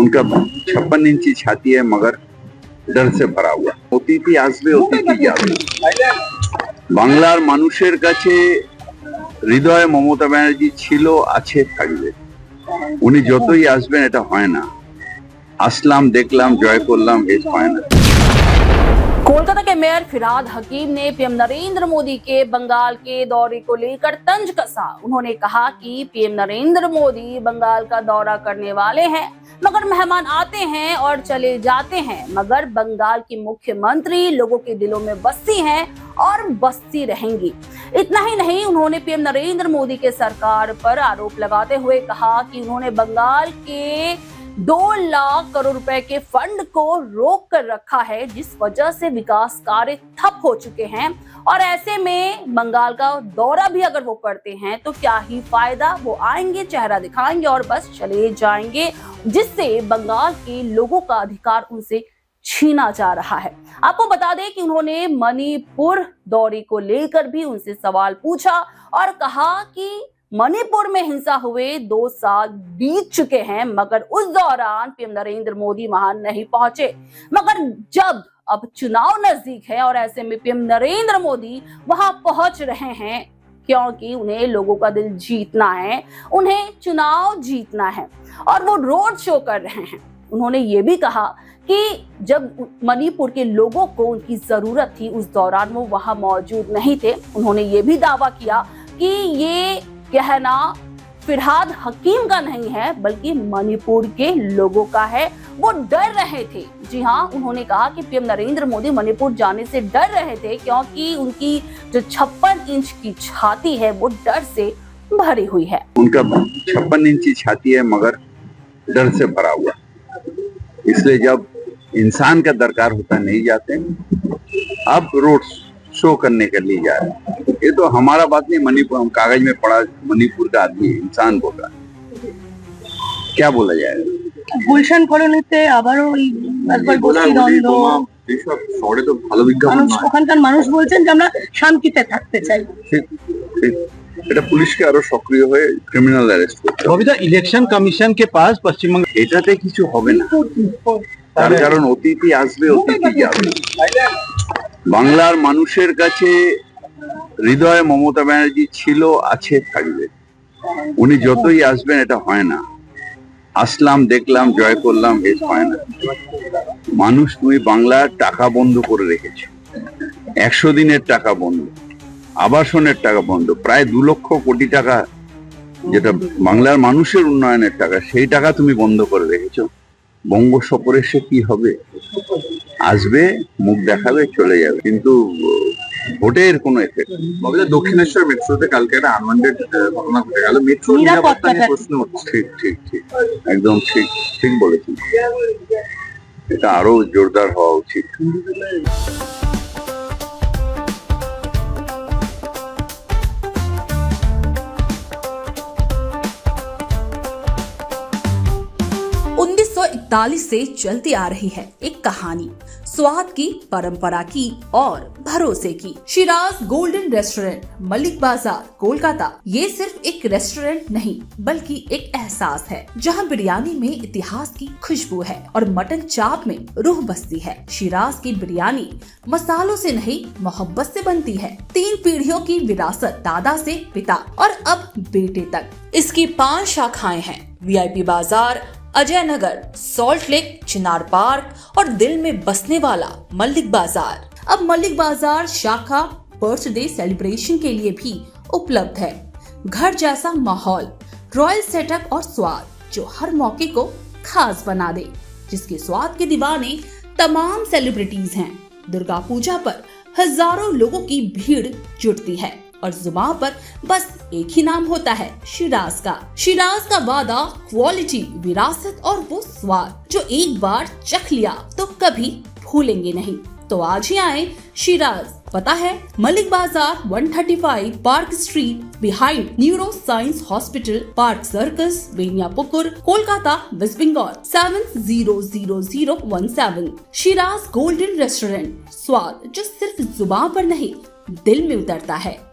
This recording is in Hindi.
उनका 56 इंची छाती है मगर डर से भरा हुआ। অতিথি আসবে অতিথি যাবে। বাংলার মানুষের কাছে হৃদয়ে মমতা ব্যানার্জি ছিল, আছে, থাকবে। উনি যতই আসবেন এটা হয় না। আসলাম, দেখলাম, জয় করলাম, এ হয় না। कोलकाता के मेयर फिरहाद हकीम ने पीएम नरेंद्र मोदी के बंगाल के दौरे को लेकर तंज कसा। उन्होंने कहा कि पीएम नरेंद्र मोदी बंगाल का दौरा करने वाले हैं, मगर मेहमान आते हैं और चले जाते हैं, मगर बंगाल की मुख्यमंत्री लोगों के दिलों में बसती हैं और बसती रहेंगी। इतना ही नहीं, उन्होंने पीएम नरेंद्र मोदी के सरकार पर आरोप लगाते हुए कहा कि उन्होंने बंगाल के 2 लाख करोड़ रुपए के फंड को रोक कर रखा है, जिस वजह से विकास कार्य ठप हो चुके हैं। और ऐसे में बंगाल का दौरा भी अगर वो करते हैं तो क्या ही फायदा, वो आएंगे, चेहरा दिखाएंगे और बस चले जाएंगे, जिससे बंगाल के लोगों का अधिकार उनसे छीना जा रहा है। आपको बता दें कि उन्होंने मणिपुर दौरे को लेकर भी उनसे सवाल पूछा और कहा कि मणिपुर में हिंसा हुए 2 साल बीत चुके हैं, मगर उस दौरान पीएम नरेंद्र मोदी वहां नहीं पहुंचे। मगर जब अब चुनाव नजदीक है और ऐसे में पीएम नरेंद्र मोदी वहां पहुंच रहे हैं, क्योंकि उन्हें लोगों का दिल जीतना है, उन्हें चुनाव जीतना है और वो रोड शो कर रहे हैं। उन्होंने ये भी कहा कि जब मणिपुर के लोगों को उनकी जरूरत थी, उस दौरान वो वहां मौजूद नहीं थे। उन्होंने ये भी दावा किया कि ये कहना फिरहाद हकीम का नहीं है, बल्कि मणिपुर के लोगों का है। वो डर रहे थे। जी हाँ, उन्होंने कहा कि पीएम नरेंद्र मोदी मणिपुर जाने से डर रहे थे, क्योंकि उनकी जो 56 इंच की छाती है वो डर से भरी हुई है। उनका 56 इंची छाती है मगर डर से भरा हुआ। इसलिए जब इंसान का दरकार होता नहीं जाते। अब रोड शो करने के लिए जा रहे हैं। ये तो हमारा बात नहीं, मणिपुर, हम कागज में पढ़ा, मणिपुर का आदमी इंसान बोल रहा है, क्या बोला जाएगा। গুলশান কলোনিতে আবারও ওই একবার গোষ্ঠী দ্বন্দ্ব, এইসব শহরে তো ভালো বিজ্ঞাপন নয়। ওখানকার মানুষ বলছেন যে আমরা শান্তিতে থাকতে চাই। ঠিক ঠিক, এটা পুলিশকে আরো সক্রিয় হয়ে ক্রিমিনাল অ্যারেস্ট করতে হবে। ববিতা, ইলেকশন কমিশন के पास পশ্চিমবঙ্গ এটাতে কিছু হবে না, তার কারণ অতিথি আসবে অতিথি যাবে। বাংলার মানুষের কাছে হৃদয়ে মমতা ব্যানার্জি ছিল, আছে, থাকবে। উনি যতই আসবেন এটা হয় না। আসলাম, দেখলাম, জয় করলাম, এ হয় না। মানুষ, তুমি বাংলার টাকা বন্ধ করে রেখেছো, 100 দিনের টাকা বন্ধ, আবাসনের টাকা বন্ধ, প্রায় 2 লক্ষ কোটি টাকা, যেটা বাংলার মানুষের উন্নয়নের টাকা, সেই টাকা তুমি বন্ধ করে রেখেছো। বঙ্গ সফরে সে কি হবে? আসবে, মুখ দেখাবে, চলে যাবে, কিন্তু ভোটের কোনো এফেক্ট। দক্ষিণেশ্বর মেট্রোতে কালকে একটা আনওয়ান্টেড ঘটনা ঘটে গেল। মেট্রো নিরাপত্তা নিয়ে প্রশ্ন হচ্ছে। ঠিক ঠিক ঠিক, একদম ঠিক ঠিক বলেছেন। এটা আরো জোরদার হওয়া উচিত। से चलती आ रही है एक कहानी, स्वाद की, परंपरा की और भरोसे की। शिराज गोल्डन रेस्टोरेंट, मलिक बाजार, कोलकाता। ये सिर्फ एक रेस्टोरेंट नहीं, बल्कि एक एहसास है, जहां बिरयानी में इतिहास की खुशबू है और मटन चाप में रूह बसती है। शिराज की बिरयानी मसालों से नहीं, मोहब्बत से बनती है। 3 पीढ़ियों की विरासत, दादा से पिता और अब बेटे तक। इसकी 5 शाखाएं हैं, वीआईपी बाजार, अजय नगर, सॉल्ट लेक, चिनार पार्क और दिल में बसने वाला मलिक बाजार। अब मलिक बाजार शाखा बर्थडे सेलिब्रेशन के लिए भी उपलब्ध है। घर जैसा माहौल, रॉयल सेटअप और स्वाद जो हर मौके को खास बना दे, जिसके स्वाद के दीवाने तमाम सेलिब्रिटीज हैं। दुर्गा पूजा पर हजारों लोगों की भीड़ जुटती है और जुबान पर बस एक ही नाम होता है, शिराज का। शिराज का वादा, क्वालिटी, विरासत और वो स्वाद जो एक बार चख लिया तो कभी भूलेंगे नहीं। तो आज ही आए शिराज। पता है Malik Bazar, 135 park street, behind neuroscience hospital, park circus, Beniapukur, Kolkata, West Bengal 700017। Shiraz golden restaurant, स्वाद जो सिर्फ जुबान पर नहीं, दिल में उतरता है।